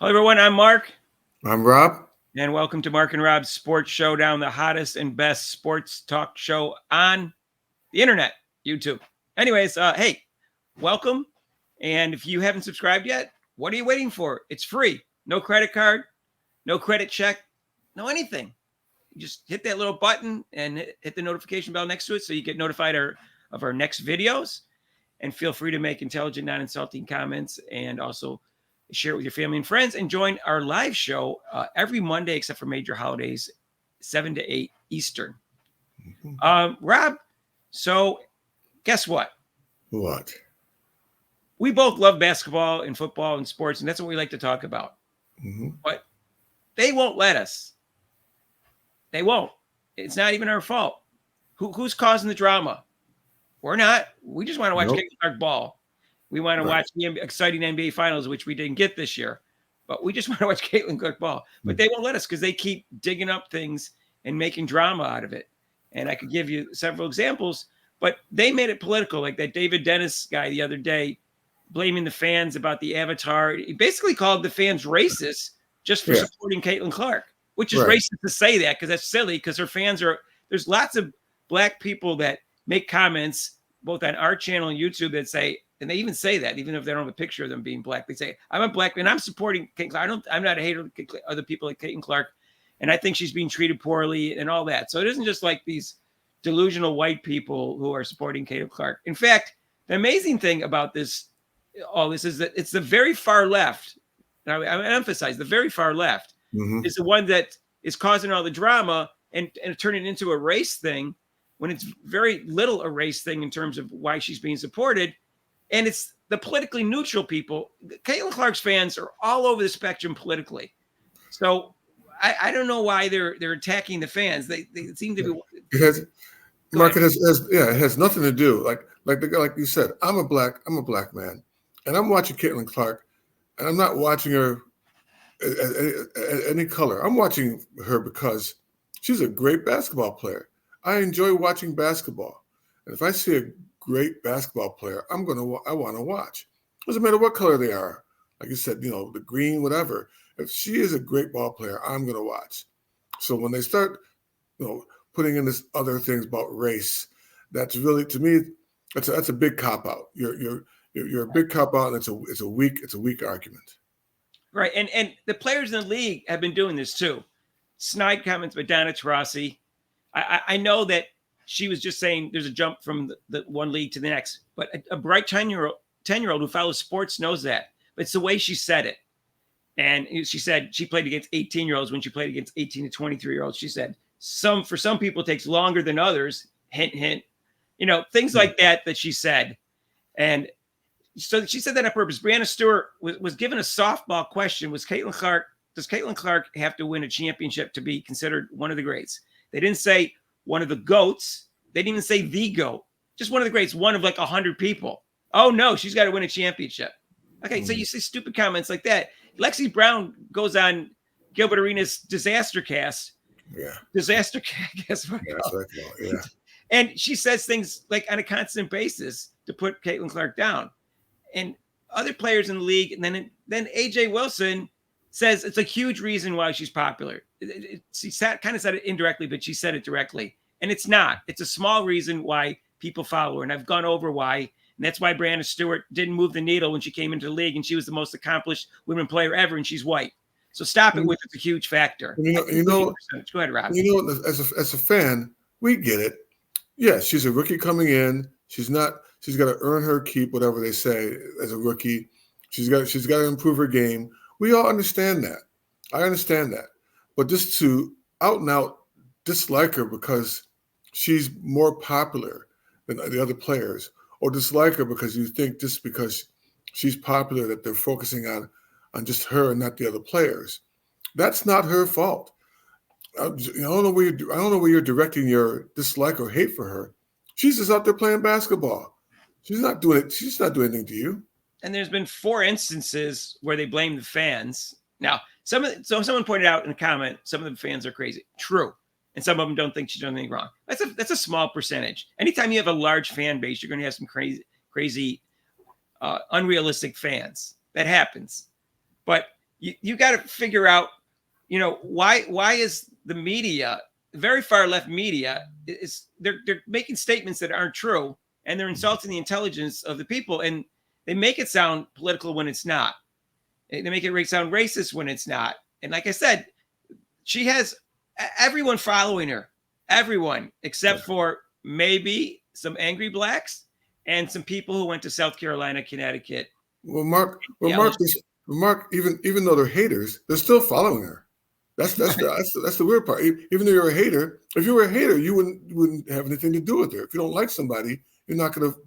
Hello, everyone. I'm Mark, I'm Rob. and welcome to Mark and Rob's Sports Showdown, the hottest and best sports talk show on the internet, YouTube. Anyways, hey, welcome. And if you haven't subscribed yet, what are you waiting for? It's free. No credit card, no credit check, no anything. You just hit that little button and hit the notification bell next to it so you get notified of our next videos. And feel free to make intelligent, non-insulting comments and also share it with your family and friends, and join our live show every Monday except for major holidays, 7 to 8 Eastern. Rob, so guess what? What? We both love basketball and football and sports, and that's what we like to talk about. Mm-hmm. But they won't let us. They won't. It's not even our fault. Who's causing the drama? We're not. We just want to watch Caitlin Clark ball. We want to watch the exciting NBA Finals, which we didn't get this year. But we just want to watch Caitlin Clark ball. But they won't let us because they keep digging up things and making drama out of it. And I could give you several examples, but they made it political. Like that David Dennis guy the other day, blaming the fans about the avatar. He basically called the fans racist just for supporting Caitlin Clark, which is racist to say that because that's silly because her fans are – there's lots of black people that make comments both on our channel and YouTube that say – and they even say that, even if they don't have a picture of them being black, they say, I'm a black man. I'm supporting Caitlin Clark. I'm not a hater of other people like Caitlin Clark. And I think she's being treated poorly and all that. So it isn't just like these delusional white people who are supporting Caitlin Clark. In fact, the amazing thing about all this is that it's the very far left. Now, I emphasize the very far left is the one that is causing all the drama and turning it into a race thing when it's very little a race thing in terms of why she's being supported. And it's the politically neutral people. Caitlin Clark's fans are all over the spectrum politically. So I don't know why they're attacking the fans. They seem to be. Mark, it has nothing to do. Like you said, I'm a black man, and I'm watching Caitlin Clark, and I'm not watching her any color. I'm watching her because she's a great basketball player. I enjoy watching basketball, and if I see a great basketball player, I want to watch. Doesn't matter what color they are. Like you said, the green, whatever. If she is a great ball player, I'm going to watch. So when they start, putting in this other things about race, that's really, to me, that's a big cop out. You're a big cop out, and it's a weak argument. Right, and the players in the league have been doing this too. Snide comments by Donna Taurasi. I know that she was just saying there's a jump from the one league to the next. But a bright 10-year-old who follows sports knows that. But it's the way she said it. And she said she played against 18-year-olds when she played against 18 to 23-year-olds. She said for some people it takes longer than others. Hint, hint. Things like that she said. And so she said that on purpose. Brianna Stewart was given a softball question. Does Caitlin Clark have to win a championship to be considered one of the greats? They didn't say one of the GOATs. They didn't even say the GOAT. Just one of the greats, one of like 100 people. Oh, no, she's got to win a championship. Okay, so you see stupid comments like that. Lexi Brown goes on Gilbert Arenas' Disaster Cast. Yeah. Disaster Cast. Yeah. And she says things like on a constant basis to put Caitlin Clark down. And other players in the league, and then AJ Wilson says it's a huge reason why she's popular. She kind of said it indirectly, but she said it directly. And it's not. It's a small reason why people follow her. And I've gone over why. And that's why Brianna Stewart didn't move the needle when she came into the league. And she was the most accomplished women player ever. And she's white. So stop it with it's a huge factor. Go ahead, Rob. As a fan, we get it. Yes, she's a rookie coming in. She's got to earn her keep, whatever they say, as a rookie. She's got to improve her game. We all understand that. I understand that. But just to out and out dislike her because she's more popular than the other players, or dislike her because you think just because she's popular that they're focusing on just her and not the other players. That's not her fault. I don't know where you're directing your dislike or hate for her. She's just out there playing basketball. She's not doing it. She's not doing anything to you. And there's been 4 instances where they blame the fans. Now, someone pointed out in a comment, some of the fans are crazy. True. And some of them don't think she's done anything wrong. That's a small percentage. Anytime you have a large fan base, you're going to have some crazy, unrealistic fans. That happens. But you got to figure out, why is the media, very far left media, is they're making statements that aren't true, and they're insulting the intelligence of the people, and they make it sound political when it's not. They make it sound racist when it's not. And like I said, she has everyone following her, everyone except for maybe some angry blacks and some people who went to South Carolina, Connecticut. Mark, even though they're haters, they're still following her. That's the weird part. Even though you're a hater, if you were a hater, you wouldn't have anything to do with her. If you don't like somebody, you're not going to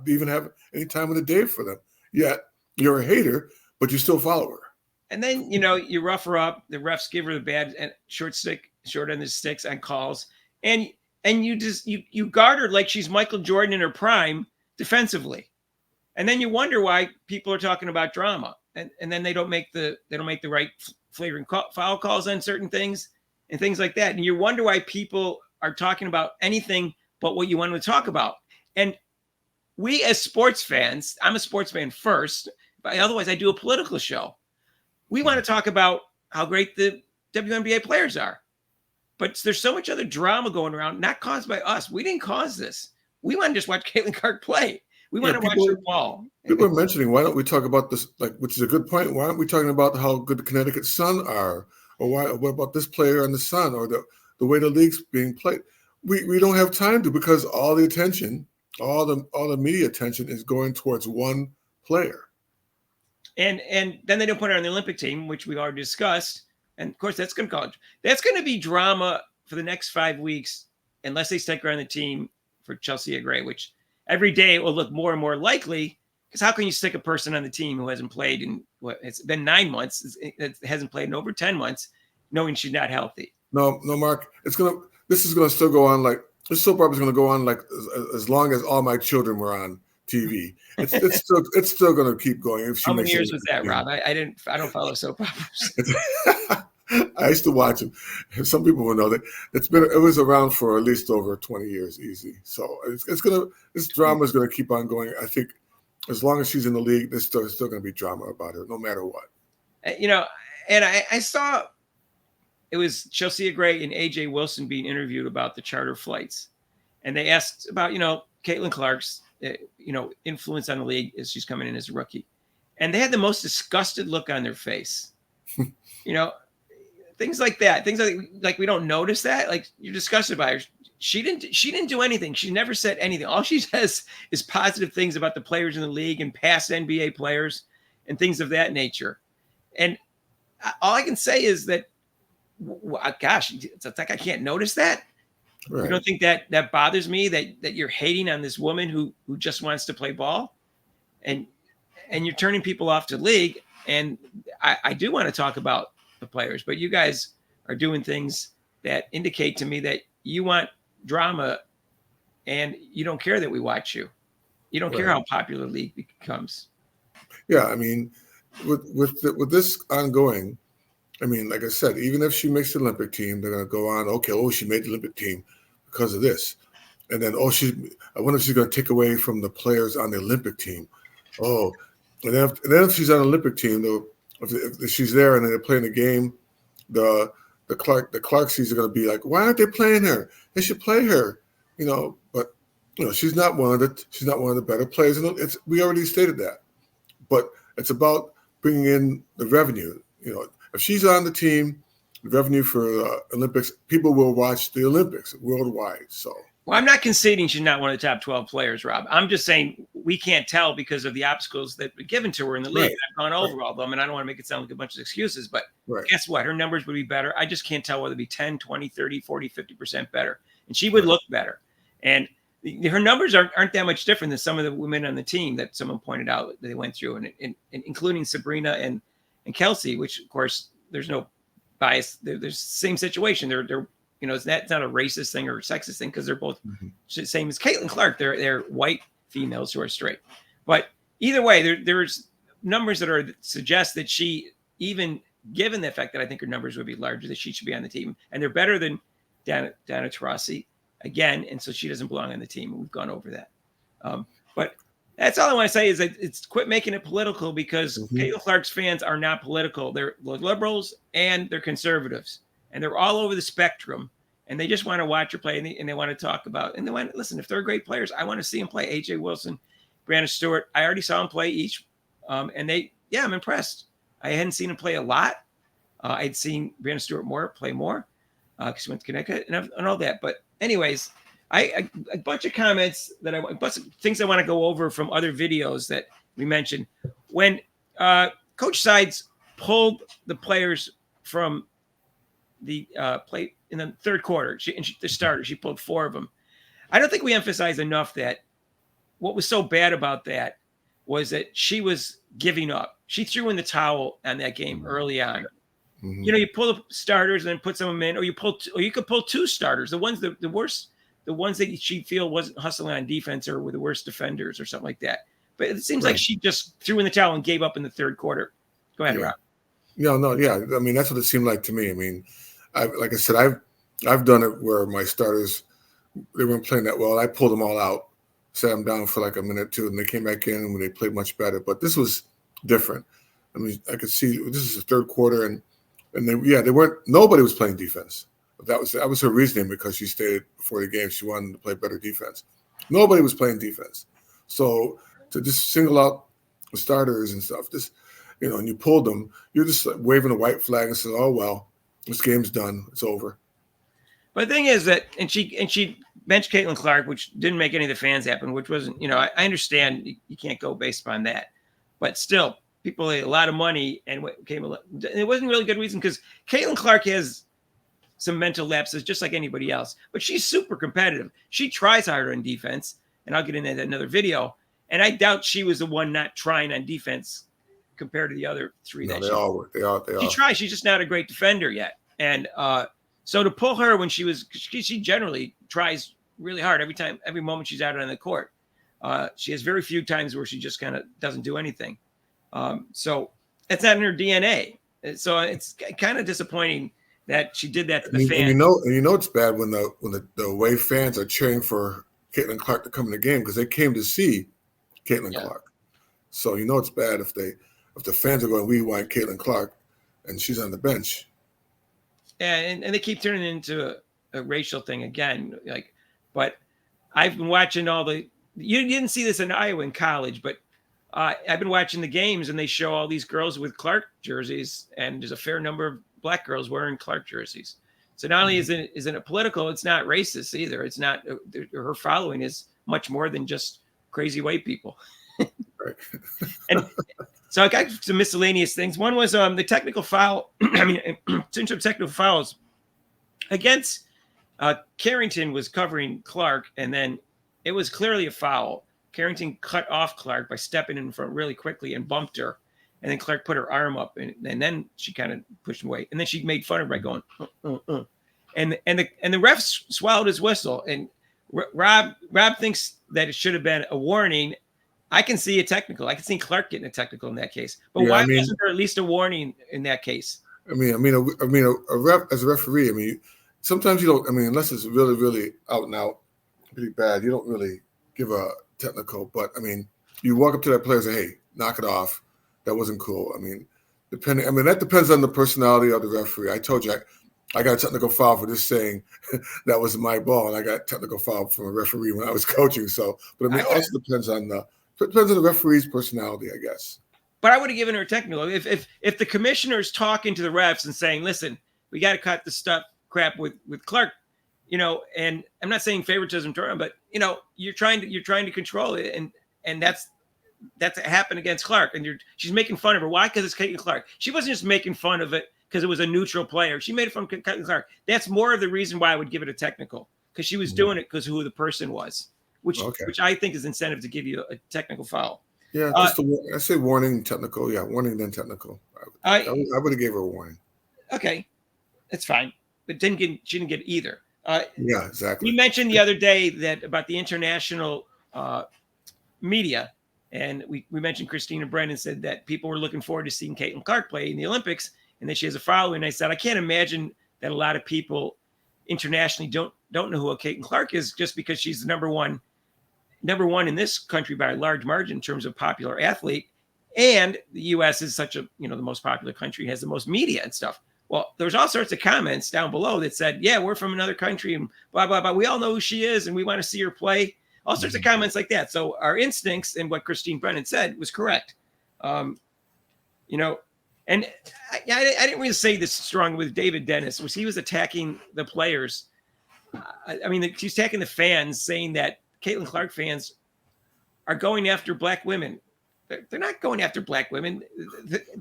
even have any time of the day for them. Yet you're a hater, but you still follow her. And then you rough her up. The refs give her the bad and short end of the sticks on calls, and you guard her like she's Michael Jordan in her prime defensively, and then you wonder why people are talking about drama, and then they don't make the right flagrant foul calls on certain things and things like that, and you wonder why people are talking about anything but what you want to talk about. And we as sports fans, I'm a sports fan first, but otherwise I do a political show. We want to talk about how great the WNBA players are. But there's so much other drama going around, not caused by us. We didn't cause this. We want to just watch Caitlin Clark play. We want to watch her ball. People are mentioning, why don't we talk about this, which is a good point. Why aren't we talking about how good the Connecticut Sun are? Or what about this player on the Sun, or the way the league's being played? We don't have time to, because all the attention, all the media attention is going towards one player. And then they don't put her on the Olympic team, which we already discussed. And of course, that's going to be drama for the next 5 weeks, unless they stick her on the team for Chelsea Gray, which every day it will look more and more likely. Because how can you stick a person on the team who hasn't played in it's been 9 months, it hasn't played in over 10 months, knowing she's not healthy? No, Mark. This is gonna still go on, like this soap opera is gonna go on like as long as All My Children were on TV. It's still going to keep going. How many years was that, Rob? I don't follow soap operas. I used to watch them. Some people will know that it was around for at least over 20 years, easy. So this drama is gonna keep on going. I think as long as she's in the league, there's still going to be drama about her, no matter what. And I saw it was Chelsea Gray and AJ Wilson being interviewed about the charter flights, and they asked about Caitlin Clark's influence on the league as she's coming in as a rookie. And they had the most disgusted look on their face. Things like that. Things like we don't notice that. Like, you're disgusted by her. She didn't do anything. She never said anything. All she says is positive things about the players in the league and past NBA players and things of that nature. And all I can say is that, gosh, it's like I can't notice that. Right. You don't think that bothers me, that you're hating on this woman who just wants to play ball, and you're turning people off to the league. And I do want to talk about the players, but you guys are doing things that indicate to me that you want drama, and you don't care that we watch you. You don't care how popular the league becomes. Yeah, I mean, with this ongoing, I mean, like I said, even if she makes the Olympic team, they're going to go on, okay, she made the Olympic team because of this. And then, I wonder if she's going to take away from the players on the Olympic team. And then if she's on the Olympic team, though, if she's there and they're playing the game, the Clarksies are going to be like, why aren't they playing her? They should play her, But she's not one of the better players. And we already stated that. But it's about bringing in the revenue. If she's on the team, the revenue for the Olympics, people will watch the Olympics worldwide. So, well, I'm not conceding she's not one of the top 12 players, Rob. I'm just saying we can't tell because of the obstacles that were given to her in the league. Right. I've gone over all of them, and I don't want to make it sound like a bunch of excuses, but guess what? Her numbers would be better. I just can't tell whether it'd be 10, 20, 30, 40, 50% better. And she would look better. And her numbers aren't that much different than some of the women on the team that someone pointed out that they went through, and including Sabrina and Kelsey, which, of course, there's no bias. There's the same situation. They're it's not a racist thing or a sexist thing, because they're both same as Caitlin Clark. They're white females who are straight. But either way, there's numbers that suggest that she, even given the fact that I think her numbers would be larger, that she should be on the team, and they're better than Dana Taurasi again, and so she doesn't belong on the team. We've gone over that. But That's all I want to say is that it's quit making it political because Mhm. Caitlin Clark's fans are not political. They're liberals and they're conservatives, and they're all over the spectrum. And they just want to watch her play, and they want to talk about. And they want to listen. If they're great players, I want to see them play. AJ Wilson, Brandon Stewart. I already saw them play each, and I'm impressed. I hadn't seen them play a lot. I'd seen Brandon Stewart play more, because he went to Connecticut and all that. But anyways, a bunch of comments a bunch of things I want to go over from other videos that we mentioned. When Coach Sides pulled the players from the play in the third quarter, the starters, she pulled 4 of them. I don't think we emphasize enough that what was so bad about that was that she was giving up. She threw in the towel on that game early on. Mhm. You pull the starters and then put some of them in, or you could pull 2 starters. The ones the worst, the ones that she feel wasn't hustling on defense or were the worst defenders or something like that. But it seems like she just threw in the towel and gave up in the third quarter. Go ahead, Rob. Yeah. I mean, that's what it seemed like to me. I mean, like I said, I've done it where my starters, they weren't playing that well. I pulled them all out, sat them down for like a minute or two, and they came back in when they played much better. But this was different. I mean, I could see this is the third quarter, and they weren't. Nobody was playing defense. That was her reasoning, because she stated before the game she wanted to play better defense. Nobody was playing defense. So to just single out the starters and stuff, and you pulled them, you're just like waving a white flag and saying, "Oh well, this game's done. It's over." But the thing is that, and she benched Caitlin Clark, which didn't make any of the fans happen, which wasn't, I understand you can't go based upon that, but still, people paid a lot of money, and it wasn't really good reason, because Caitlin Clark has some mental lapses just like anybody else, but she's super competitive. She tries harder on defense, and I'll get into that in another video. And I doubt she was the one not trying on defense compared to the other 3 No, that they all were. They all. she tries. She's just not a great defender yet. And so to pull her when she generally tries really hard every moment she's out on the court. She has very few times where she just kind of doesn't do anything. So it's not in her DNA. So it's kind of disappointing that she did that to the fans. And it's bad when the away fans are cheering for Caitlin Clark to come in the game, because they came to see Caitlin Clark. So it's bad if the fans are going, "We want Caitlin Clark," and she's on the bench. Yeah, and they keep turning it into a racial thing again. But I've been watching you didn't see this in Iowa in college, but I've been watching the games, and they show all these girls with Clark jerseys, and there's a fair number of black girls wearing Clark jerseys. So not only isn't it political, it's not racist either. It's not, her following is much more than just crazy white people. Right. And so I got some miscellaneous things. One was the technical foul. I mean, in terms of technical fouls against Carrington was covering Clark, and then it was clearly a foul. Carrington cut off Clark by stepping in front really quickly and bumped her. And then Clark put her arm up, and then she kind of pushed him away. And then she made fun of her by going, And the ref swallowed his whistle. And Rob thinks that it should have been a warning. I can see a technical. I can see Clark getting a technical in that case. But why wasn't there at least a warning in that case? A ref, as a referee, sometimes you don't. Unless it's really, really out and out, pretty bad, you don't really give a technical. But you walk up to that player and say, "Hey, knock it off. That wasn't cool." That depends on the personality of the referee. I told you I got a technical foul for just saying that was my ball, and I got a technical foul from a referee when I was coaching. So, but it also depends on the referee's personality, I guess. But I would have given her a technical if the commissioner's talking to the refs and saying, "Listen, we got to cut the crap with Clark," and I'm not saying favoritism, but you're trying to control it, and that's happened against Clark, and she's making fun of her. Why? Because it's Caitlin Clark. She wasn't just making fun of it because it was a neutral player. She made it from Caitlin Clark. That's more of the reason why I would give it a technical, because she was doing it because who the person was, which I think is incentive to give you a technical foul. Yeah, I say warning, technical. Yeah, warning then technical. I would have gave her a warning. Okay, that's fine, but she didn't get either. Yeah, exactly. We mentioned the other day that about the international media. And we mentioned Christina Brennan said that people were looking forward to seeing Caitlin Clark play in the Olympics, and that she has a following. And I said, I can't imagine that a lot of people internationally don't know who Caitlin Clark is, just because she's the number one number one in this country by a large margin in terms of popular athlete. And the U.S. is such a, the most popular country, has the most media and stuff. Well, there's all sorts of comments down below that said, yeah, we're from another country and blah, blah, blah. We all know who she is and we want to see her play. All sorts of comments like that. So our instincts and what Christine Brennan said was correct. And I didn't really say this strong with David Dennis. He was attacking the players. He's attacking the fans, saying that Caitlin Clark fans are going after black women. They're not going after black women.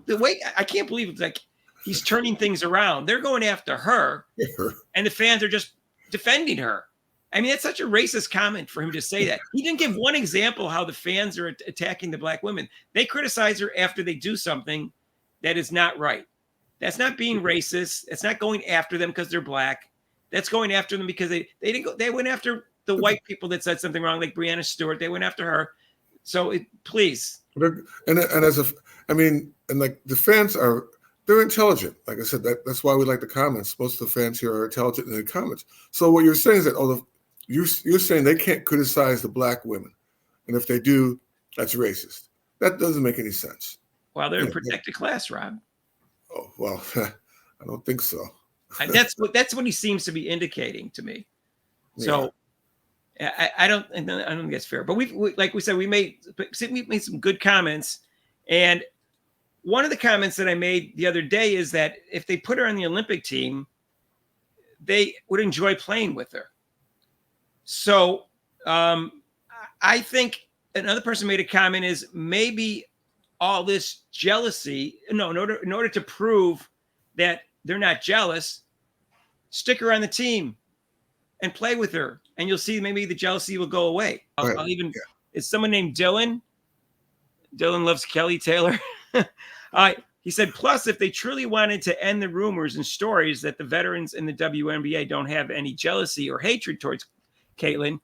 The way I can't believe it's like he's turning things around. They're going after her, and the fans are just defending her. I mean, that's such a racist comment for him to say that. He didn't give one example how the fans are attacking the black women. They criticize her after they do something that is not right. That's not being racist. It's not going after them because they're black. That's going after them because they didn't go. They went after the white people that said something wrong, like Breanna Stewart. They went after her. So please. And the fans they're intelligent. Like I said, that's why we like the comments. Most of the fans here are intelligent in the comments. So what you're saying is that you're saying they can't criticize the black women, and if they do, that's racist. That doesn't make any sense. Well, they're a protected class, Rob. Oh well, I don't think so. That's what he seems to be indicating to me. So I don't think that's fair. But we like we said, we made some good comments, and one of the comments that I made the other day is that if they put her on the Olympic team, they would enjoy playing with her. So I think another person made a comment is maybe all this jealousy. No, in order to prove that they're not jealous, stick her on the team and play with her, and you'll see maybe the jealousy will go away. Is someone named Dylan? Dylan loves Kelly Taylor. He said, plus, if they truly wanted to end the rumors and stories that the veterans in the WNBA don't have any jealousy or hatred towards Caitlin,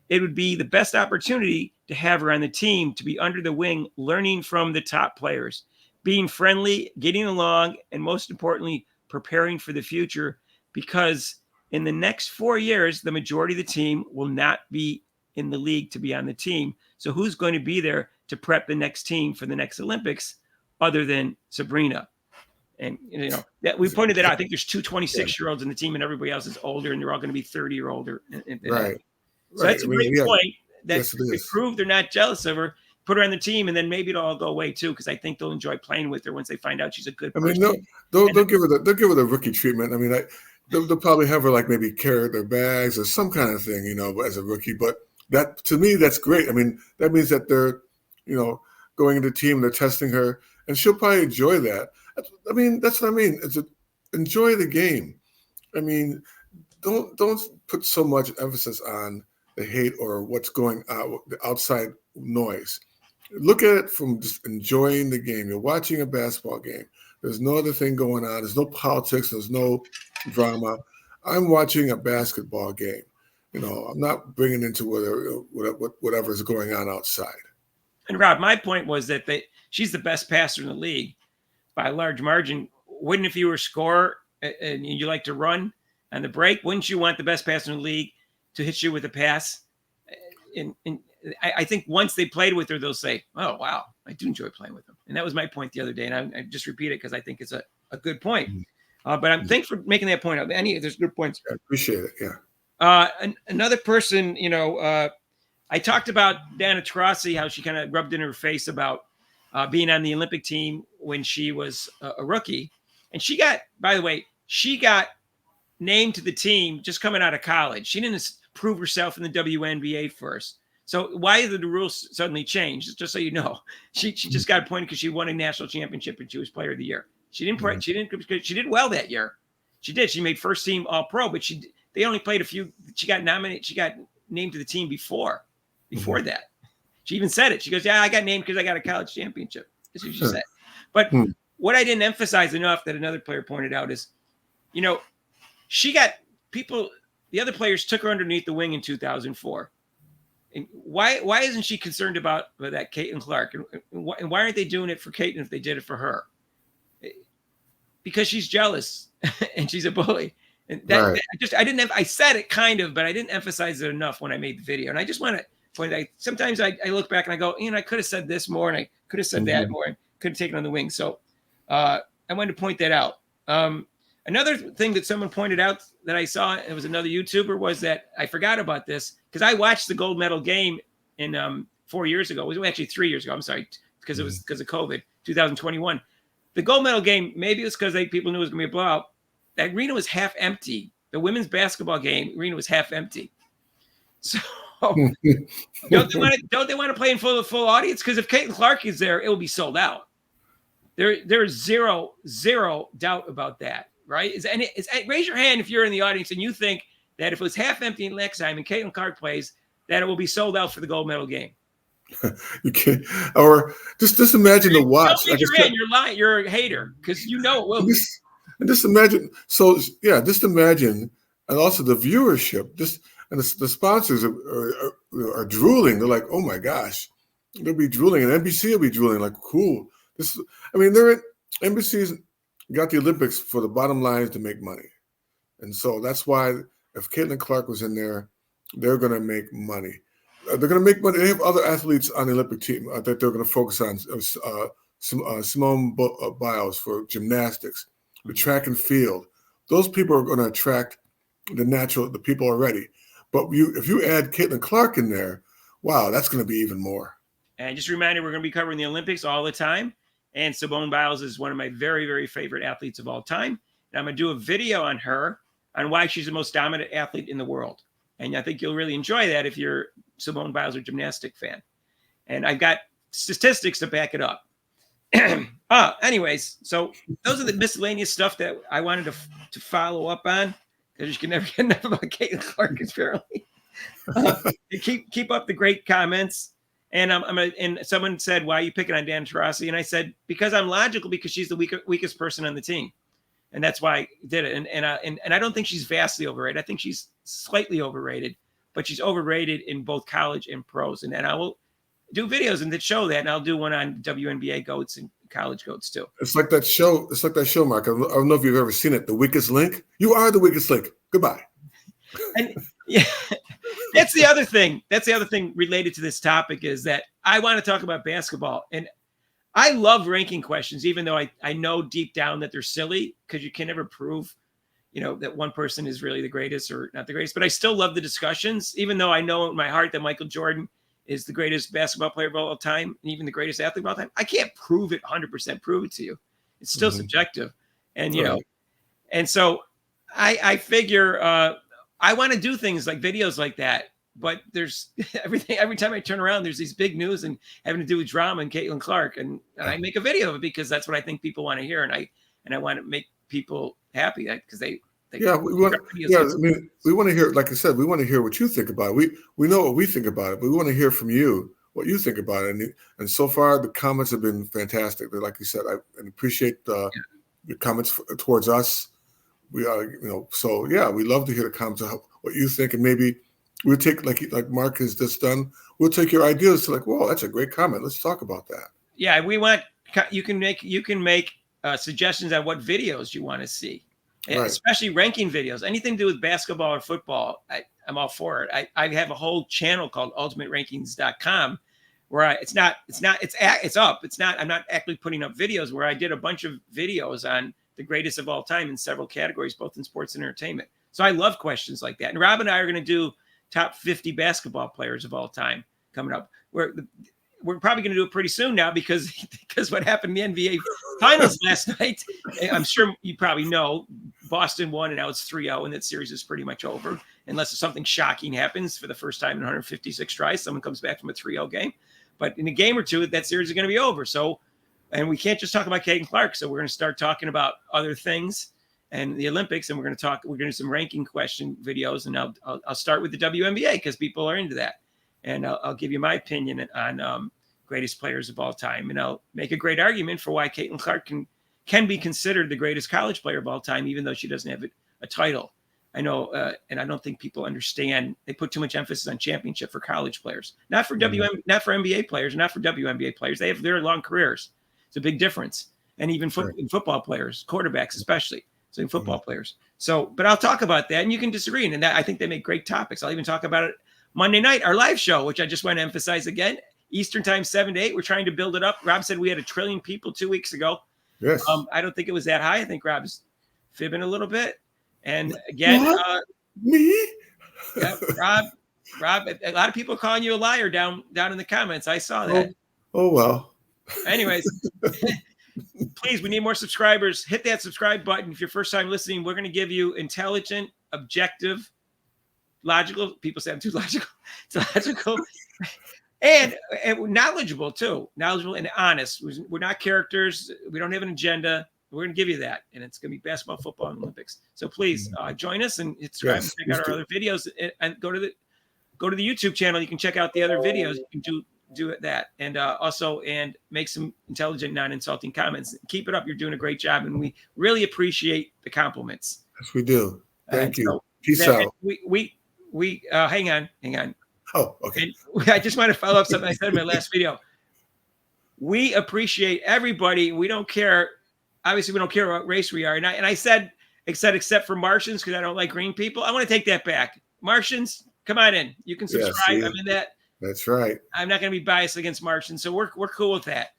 it would be the best opportunity to have her on the team, to be under the wing, learning from the top players, being friendly, getting along, and most importantly, preparing for the future, because in the next 4 years, the majority of the team will not be in the league to be on the team. So who's going to be there to prep the next team for the next Olympics other than Sabrina? And, that we pointed that out. I think there's two 26-year-olds in the team and everybody else is older, and they're all going to be 30 or older. Right. So that's a great point. That they prove they're not jealous of her, put her on the team, and then maybe it'll all go away too, because I think they'll enjoy playing with her once they find out she's a good person. They'll give her the rookie treatment. They'll probably have her like maybe carry their bags or some kind of thing, as a rookie. But that, to me, that's great. That means that they're, going into the team, they're testing her, and she'll probably enjoy that. That's what I mean. Enjoy the game. Don't put so much emphasis on the hate or what's going on, the outside noise. Look at it from just enjoying the game. You're watching a basketball game. There's no other thing going on. There's no politics. There's no drama. I'm watching a basketball game. I'm not bringing into whatever's going on outside. And Rob, my point was that she's the best passer in the league by a large margin. Wouldn't, if you were a scorer and you like to run on the break, wouldn't you want the best passer in the league to hit you with a pass? And I think once they played with her, they'll say, oh, wow, I do enjoy playing with them. And that was my point the other day. And I just repeat it because I think it's a good point. But thanks for making that point out. There's good points. I appreciate it. Yeah. Another person, I talked about Dana Taurasi, how she kind of rubbed in her face about being on the Olympic team when she was a rookie. And she got named to the team just coming out of college. She didn't prove herself in the WNBA first. So why did the rules suddenly change? Just so you know, she just got appointed because she won a national championship and she was Player of the Year. She did well that year. She did. She made first team All Pro, but they only played a few. She got nominated. She got named to the team before that. She even said it. She goes, "Yeah, I got named because I got a college championship." That's what she said. But what I didn't emphasize enough that another player pointed out is, she got people. The other players took her underneath the wing in 2004. And why isn't she concerned about that Caitlin Clark? And why aren't they doing it for Caitlin if they did it for her? Because she's jealous and she's a bully. And I said it kind of, but I didn't emphasize it enough when I made the video. And I just want to point. Sometimes I look back and I go, I could have said this more, and I could have said that more, and could have taken on the wing. So I wanted to point that out. Another thing that someone pointed out that I saw, it was another YouTuber, was that I forgot about this because I watched the gold medal game in 4 years ago. It was actually 3 years ago. I'm sorry, because it was because of COVID, 2021. The gold medal game, maybe it's because people knew it was going to be a blowout. That arena was half empty. The women's basketball game arena was half empty. So don't they want to play in full audience? Because if Caitlin Clark is there, it will be sold out. There's zero doubt about that, right? Raise your hand if you're in the audience and you think that if it was half empty next time and Caitlin Clark plays, that it will be sold out for the gold medal game. You can't, or just imagine the watch. Don't you're in. You're lying. You're a hater because you know it will. Just imagine. So yeah, just imagine, and also the viewership. And the sponsors are drooling. They're like, oh my gosh, they'll be drooling, and NBC will be drooling. Like, cool. NBC's got the Olympics for the bottom line is to make money, and so that's why if Caitlin Clark was in there, they're going to make money. They're going to make money. They have other athletes on the Olympic team that they're going to focus on. Simone Biles for gymnastics, the track and field. Those people are going to attract the people already. But if you add Caitlin Clark in there, wow, that's going to be even more. And just a reminder, we're going to be covering the Olympics all the time. And Simone Biles is one of my very, very favorite athletes of all time. And I'm going to do a video on her on why she's the most dominant athlete in the world. And I think you'll really enjoy that if you're Simone Biles or gymnastic fan. And I've got statistics to back it up. Anyways, so those are the miscellaneous stuff that I wanted to follow up on, because you can never get enough about Caitlin Clark, apparently. Keep up the great comments. And and someone said, why are you picking on Dan Taurasi? And I said, because I'm logical, because she's the weakest person on the team. And that's why I did it. And I don't think she's vastly overrated. I think she's slightly overrated, but she's overrated in both college and pros. And I will do videos and that show that, and I'll do one on WNBA GOATs and college GOATs too. It's like that show, Mark. I don't know if you've ever seen it, The Weakest Link. You are the weakest link. Goodbye. And yeah, that's the other thing. That's the other thing related to this topic, is that I want to talk about basketball. And I love ranking questions, even though I know deep down that they're silly, because you can never prove, that one person is really the greatest or not the greatest. But I still love the discussions, even though I know in my heart that Michael Jordan is the greatest basketball player of all time, and even the greatest athlete of all time. I can't prove it 100%, prove it to you. It's still subjective. And, and so I figure I want to do things like videos like that, but there's every time I turn around, there's these big news and having to do with drama and Caitlin Clark. And I make a video of it because that's what I think people want to hear. And I want to make people happy because we want to hear, like I said, we want to hear what you think about it. We know what we think about it, but we want to hear from you what you think about it. And so far, the comments have been fantastic. Like you said, I appreciate the comments towards us. We are, we love to hear the comments of what you think, and maybe we'll take like Mark has just done. We'll take your ideas to whoa, that's a great comment. Let's talk about that. Yeah, you can make suggestions on what videos you want to see. Right. Especially ranking videos, anything to do with basketball or football. I'm all for it. I have a whole channel called ultimaterankings.com where it's up. It's not, I'm not actually putting up videos, where I did a bunch of videos on the greatest of all time in several categories, both in sports and entertainment. So I love questions like that. And Rob and I are going to do top 50 basketball players of all time coming up. We're probably going to do it pretty soon now because what happened in the NBA Finals last night. I'm sure you probably know Boston won, and now it's 3-0, and that series is pretty much over unless something shocking happens for the first time in 156 tries. Someone comes back from a 3-0 game. But in a game or two, that series is going to be over. So, and we can't just talk about Caitlin Clark. So we're going to start talking about other things and the Olympics, and we're going to do some ranking question videos. And I'll start with the WNBA because people are into that. And I'll give you my opinion on greatest players of all time. And I'll make a great argument for why Caitlin Clark can be considered the greatest college player of all time, even though she doesn't have a title. I know, and I don't think people understand. They put too much emphasis on championship for college players, not for not for NBA players, not for WNBA players. They have very long careers. It's a big difference. And even in football players, quarterbacks especially. So in football players. So, but I'll talk about that, and you can disagree. And I think they make great topics. I'll even talk about it Monday night, our live show, which I just want to emphasize again, Eastern time, 7 to 8. We're trying to build it up. Rob said we had 1 trillion people 2 weeks ago. Yes. I don't think it was that high. I think Rob's fibbing a little bit. And again, me? Yeah, Rob, a lot of people calling you a liar down in the comments. I saw that. Oh well. Anyways, please, we need more subscribers. Hit that subscribe button. If you're first time listening, we're going to give you intelligent, objective, logical. People say I'm too logical. It's logical. And knowledgeable too. Knowledgeable and honest. We're not characters. We don't have an agenda. We're going to give you that. And it's going to be basketball, football, and Olympics. So please join us and subscribe and check out our other videos. And go to the YouTube channel. You can check out the other videos. You can do that. And also make some intelligent, non-insulting comments. Keep it up. You're doing a great job. And we really appreciate the compliments. Yes, we do. Thank you. So peace out. We hang on. Oh, okay. And I just want to follow up something I said in my last video. We appreciate everybody. We don't care. Obviously, we don't care what race we are. And I said except for Martians, because I don't like green people. I want to take that back. Martians, come on in. You can subscribe. Yes, I'm in that. That's right. I'm not going to be biased against Martians, so we're cool with that.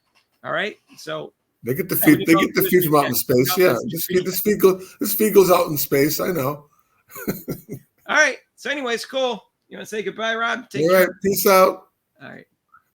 All right. So they get the feed. They get the feed from out in space. Yeah, this feed goes out in space. I know. All right. So, anyways, cool. You want to say goodbye, Rob? All right. Peace out. All right.